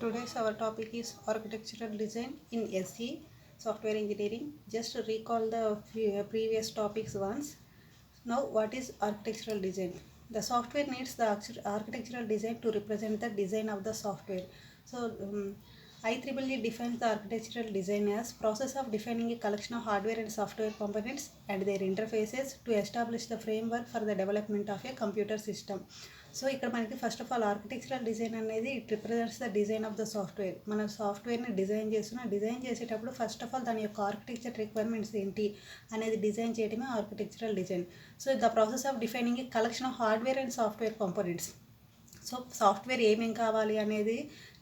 Today's our topic is architectural design in SE software engineering. Just to recall the previous topics once. Now, what is architectural design? The software needs the architectural design to represent the design of the software. So, IEEE defines the architectural design as process of defining a collection of hardware and software components and their interfaces to establish the framework for the development of a computer system. So ఇక్కడ మనకి first of all architectural design అనేది it represents the design of the software. మన సాఫ్ట్వేర్ని design చేసేటప్పుడు first of all దాని యొక్క architecture requirements ఏంటి అనేది డిజైన్ చేయడమే architectural design. So the process of defining A collection of hardware and software components. So software ఏమేం కావాలి అనేది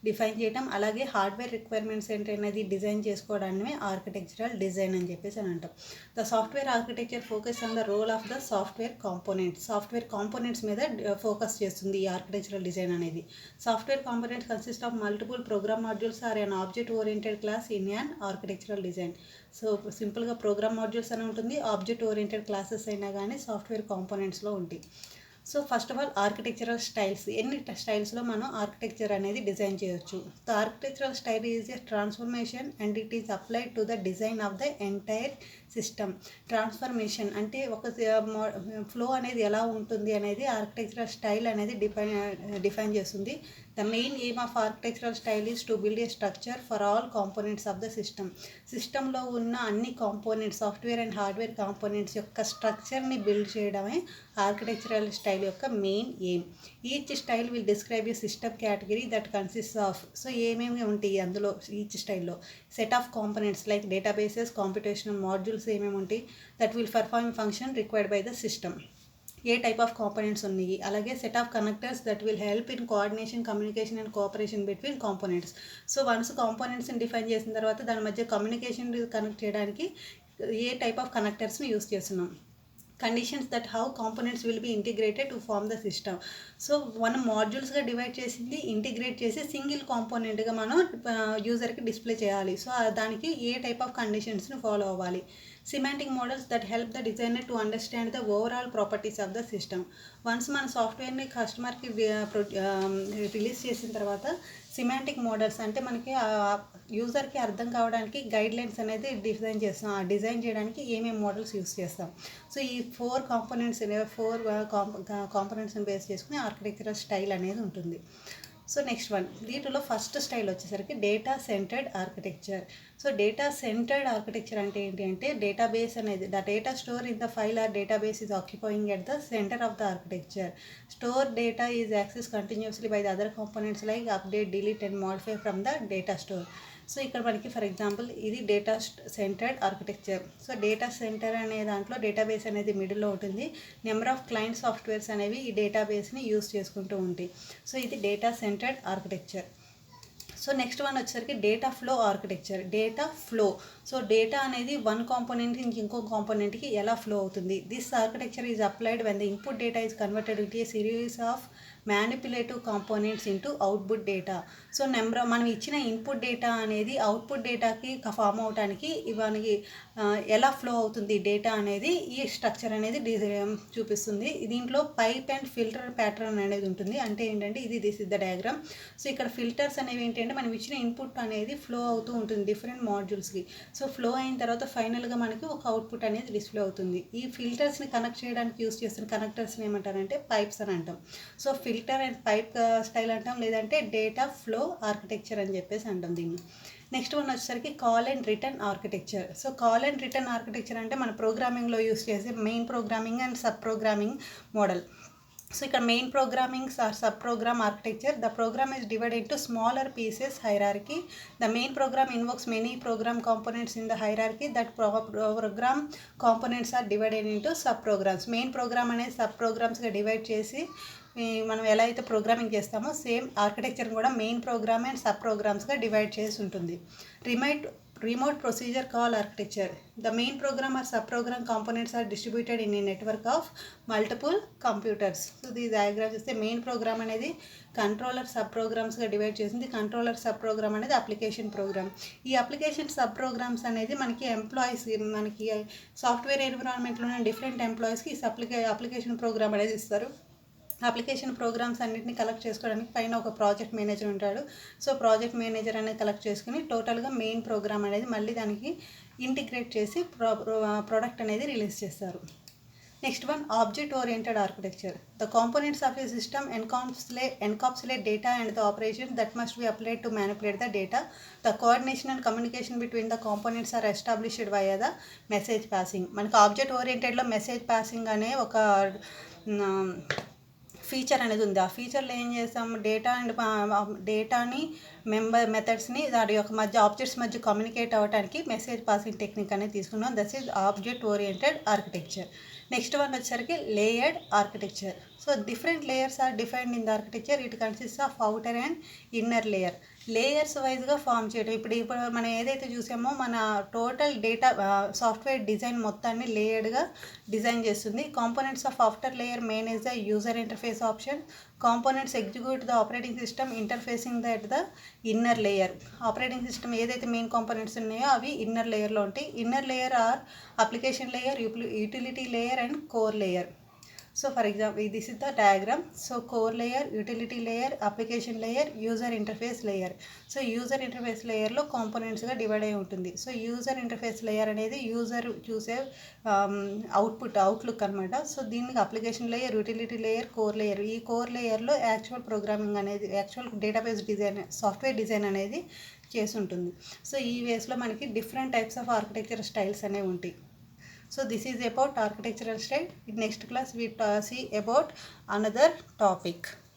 డిఫైన్ చేయడం, అలాగే హార్డ్వేర్ రిక్వైర్మెంట్స్ ఏంటి అనేది డిజైన్ చేసుకోవడాన్ని ఆర్కిటెక్చరల్ డిజైన్ అని చెప్పేసి అని అంటాం. The software architecture focus on the role of the software components మీద ఫోకస్ చేస్తుంది ఈ ఆర్కిటెక్చరల్ డిజైన్ అనేది. Software components consist of multiple program modules or an object oriented class in an architectural design. So సింపుల్గా program modules అని ఉంటుంది, object oriented classes అయినా కానీ software కాంపోనెంట్స్లో ఉంటాయి. So first of all architectural styles, ఎన్ని స్టైల్స్లో మనం architecture అనేది డిజైన్ చేయొచ్చు. The architectural style is a transformation and it is applied to the design of the entire system. Transformation అంటే ఒక ఫ్లో అనేది ఎలా ఉంటుంది అనేది ఆర్కిటెక్చరల్ స్టైల్ అనేది డిఫైన్ చేస్తుంది. The main aim of architectural style is to build a structure for all components of the system. సిస్టంలో ఉన్న అన్ని components, software and hardware components యొక్క స్ట్రక్చర్ని బిల్డ్ చేయడమే ఆర్కిటెక్చరల్ స్టైల్ యొక్క main aim. Each style will describe a system category that consist of. So ఏమేమి ఉంటాయి అందులో ఈచ్ స్టైల్లో? Set of components like databases, computational modules ఏమేమి ఉంటాయి that will perform function required by the system. A type of components ఉన్నాయి? అలాగే set of connectors that will help in coordination, communication and cooperation between components. So once కాంపోనెంట్స్ని define చేసిన తర్వాత దాని మధ్య communication connect చేయడానికి ఏ టైప్ ఆఫ్ కనెక్టర్స్ని యూస్ చేస్తున్నాం. Conditions that how components will be integrated to form the system. So మనం మాడ్యూల్స్గా డివైడ్ చేసింది ఇంటిగ్రేట్ చేసి సింగిల్ కాంపోనెంట్గా మనం యూజర్కి డిస్ప్లే చేయాలి. సో దానికి ఏ టైప్ ఆఫ్ కండిషన్స్ని ఫాలో అవ్వాలి. Semantic models that help the designer to understand the overall properties of the system. Once మన సాఫ్ట్వేర్ని కస్టమర్కి రిలీజ్ చేసిన తర్వాత సిమాంటిక్ మోడల్స్ అంటే మనకి యూజర్కి అర్థం కావడానికి గైడ్ లైన్స్ అనేది డిజైన్ చేస్తాం. ఆ డిజైన్ చేయడానికి ఏమేమి మోడల్స్ యూస్ చేస్తాం. సో ఈ ఫోర్ కాంపోనెంట్స్ని బేస్ చేసుకుని ఆర్కిటెక్చరల్ స్టైల్ అనేది ఉంటుంది. సో నెక్స్ట్ వన్, దీంట్లో ఫస్ట్ స్టైల్ వచ్చేసరికి data centered architecture. So data centered architecture అంటే ఏంటి అంటే డేటాబేస్ అనేది the data store in the file or database is occupying at the centre of the architecture. Store data is access continuously by the other components like update, delete and modify from the data store. So ఇక్కడ మనకి for example ఇది data centered architecture. So data centre అనే దాంట్లో database అనేది మిడిల్లో ఉంటుంది. Number of client softwares అనేవి ఈ డేటాబేస్ని యూస్ చేసుకుంటూ ఉంటాయి. సో ఇది data centered architecture. So next one వచ్చేసరికి data flow architecture. Data flow, so data అనేది వన్ కాంపోనెంట్ నుంచి ఇంకో కాంపోనెంట్కి ఎలా ఫ్లో అవుతుంది. This architecture is applied when the input data is converted into a series of manipulative components into output data. So మనం ఇచ్చిన input data అనేది output డేటాకి ఫామ్ అవడానికి ఇవన్నీ ఎలా ఫ్లో అవుతుంది డేటా అనేది ఈ స్ట్రక్చర్ అనేది చూపిస్తుంది. దీంట్లో పైప్ అండ్ ఫిల్టర్ ప్యాటర్న్ అనేది ఉంటుంది. అంటే ఏంటంటే this is the diagram. So ఇక్కడ ఫిల్టర్స్ అనేవి ఏంటంటే మనం ఇచ్చిన ఇన్పుట్ అనేది ఫ్లో అవుతూ ఉంటుంది డిఫరెంట్ మాడ్యూల్స్కి. సో ఫ్లో అయిన తర్వాత ఫైనల్గా మనకి ఒక అవుట్పుట్ అనేది డిస్ప్లే అవుతుంది. ఈ ఫిల్టర్స్ని కనెక్ట్ చేయడానికి యూస్ చేస్తున్న కనెక్టర్స్ని ఏమంటారంటే పైప్స్ అని అంటాం. So filter and pipe style అంటాం, లేదంటే డేటా ఫ్లో ఆర్కిటెక్చర్ అని చెప్పేసి అంటాం దీన్ని. నెక్స్ట్ వన్ వచ్చేసరికి call and return architecture. So call and return architecture అంటే మన ప్రోగ్రామింగ్లో యూస్ చేసే main programming and sub programming model. So ఇక్కడ main programming or sub program architecture. The program is divided into smaller pieces hierarchy. The main program invokes many program components in the hierarchy. That program components are divided into sub programs. Main program అనేది sub ప్రోగ్రామ్స్గా divide చేసి మనం ఎలా అయితే programming చేస్తామో same architecture కూడా main program and sub ప్రోగ్రామ్స్గా divide చేసి ఉంటుంది. Remote procedure call architecture. The main program or subprogram components are distributed in a network of multiple computers. So these diagrams is the main program అనేది controller sub ప్రోగ్రామ్స్గా divide చేసింది. Controller sub programme అనేది application program. ఈ application sub programmes అనేది మనకి employees, మనకి software ఎన్విరాన్మెంట్లో ఉన్న different ఎంప్లాయీస్కి ఈ అప్లికేషన్ ప్రోగ్రామ్ అనేది ఇస్తారు. అప్లికేషన్ ప్రోగ్రామ్స్ అన్నింటినీ కలెక్ట్ చేసుకోవడానికి పైన ఒక ప్రాజెక్ట్ మేనేజర్ ఉంటాడు. సో ప్రాజెక్ట్ మేనేజర్ అనేది కలెక్ట్ చేసుకుని టోటల్గా మెయిన్ ప్రోగ్రామ్ అనేది మళ్ళీ దానికి ఇంటిగ్రేట్ చేసి ప్రోడక్ట్ అనేది రిలీజ్ చేస్తారు. Next one, object-oriented architecture. The components of a system encapsulate data and the operations that must be applied to manipulate the data. The coordination and communication between the components are established via the message passing. మనకు ఆబ్జెక్ట్-ఓరియంటెడ్లో message passing అనే ఒక feature అనేది ఉంది. ఆ ఫీచర్లో ఏం చేస్తాం, డేటాని మెథడ్స్ని దాని యొక్క మధ్య ఆబ్జెక్ట్స్ మధ్య కమ్యూనికేట్ అవ్వడానికి మెసేజ్ పాసింగ్ టెక్నిక్ అనేది తీసుకున్నాం. That is object oriented architecture. Next one వచ్చేసరికి layered architecture. So different layers are defined in the architecture. It consist of outer and inner layer. Layers వైజ్గా ఫామ్ చేయడం. ఇప్పుడు మనం ఏదైతే చూసామో మన టోటల్ డేటా సాఫ్ట్వేర్ డిజైన్ మొత్తాన్ని లేయర్డ్గా డిజైన్ చేస్తుంది. Components of after layer main is the user interface option. Components execute the operating system interfacing that the inner layer. Operating system ఏదైతే main components ఉన్నాయో అవి ఇన్నర్ లేయర్లో ఉంటాయి. Inner layer or application layer, utility layer and core layer. So for example, this is the diagram. So core layer, utility layer, application layer, user interface layer. So user interface layer లో components గా divide అయి ఉంటుంది. So user interface layer అనేది user చూసే outlook అనమాట. So దీనికి application layer, utility layer, core layer. ఈ core లేయర్లో యాక్చువల్ ప్రోగ్రామింగ్ అనేది, actual database design, software design అనేది చేసి ఉంటుంది. సో ఈ వేస్లో మనకి different types of architecture styles అనేవి ఉంటాయి. So this is about architectural style. In next class we see about another topic.